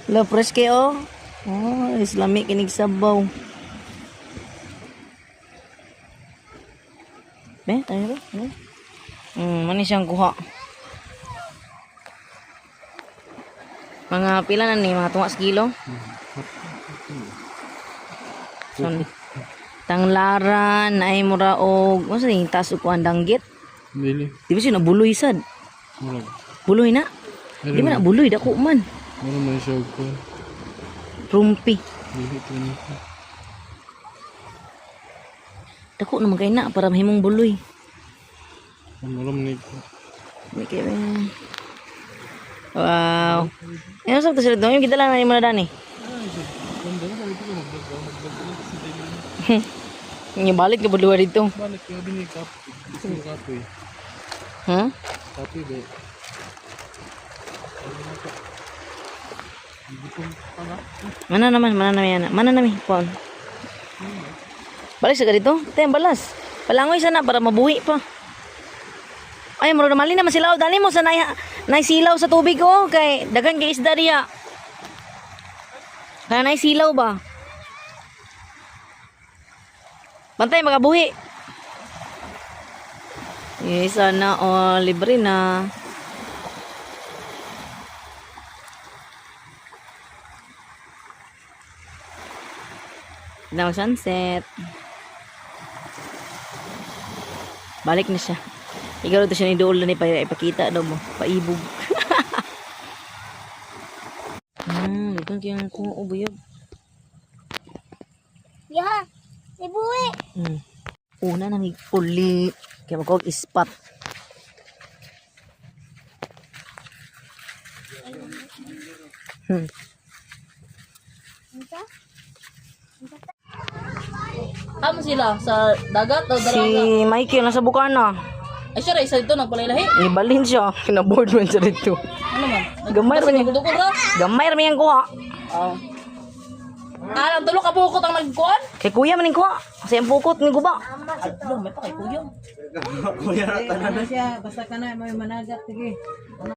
La preske oh. Oh, islami kinig sabaw. Be, tayo ba? Mani siyang kuha. Mga pila na ni, mga tungas kilo. Son, tanglaran, ay mura og, ano sa yung taas ukuan danggit? Dili. Di ba siya nabuloy sad? Murag. Buloy na? Di ba na buloy, dako man. Mura man siya ko. Rumpi. Dili ito nito. Dako naman kayo na, para mahimong buloy. Mura man ito. Okay, wow. Ano sa ito sila doon? Yung kita lang na yung manadaan eh. Yung balik ka ba luwa dito? Balik ka din yung kape. Gusto mo kape. Ha? Kape ba? Mana naman yan. Mana namin, Paul. Balik sa dito. Tayo balas. Palangoy sana para mabuhi pa. Ay, maro na mali naman sila. Dali mo sa naisilaw sa tubig ko. Kay dagan kay isda riya. Kaya naisilaw ba? Bantay, magabuhi. Sana libre na. Now sunset. Balik na siya. Ikaw ito siya ni Dool na ipakita daw mo. Paibog. Ito kaya kung ubuyog. Ya, ibuwi. Una nang uli. Kaya magkawag ispat. Amo sila sa dagat o Si dalaga? Mikey nasa Bukana. Ay siya isa dito nagpalailahi. Ibalhin siya. Kinaboard man siya dito. Ano man? Gamay rin yan. Nagdukod ra? Gamay rin yan kuha. Oo. Ang tulo ka pukot ang nagkuhan? Kay kuya maning kuha. Kasi ang pukot ng guba. Ay, may pa kay kuya. Siya, basta ka na, may managat, sige.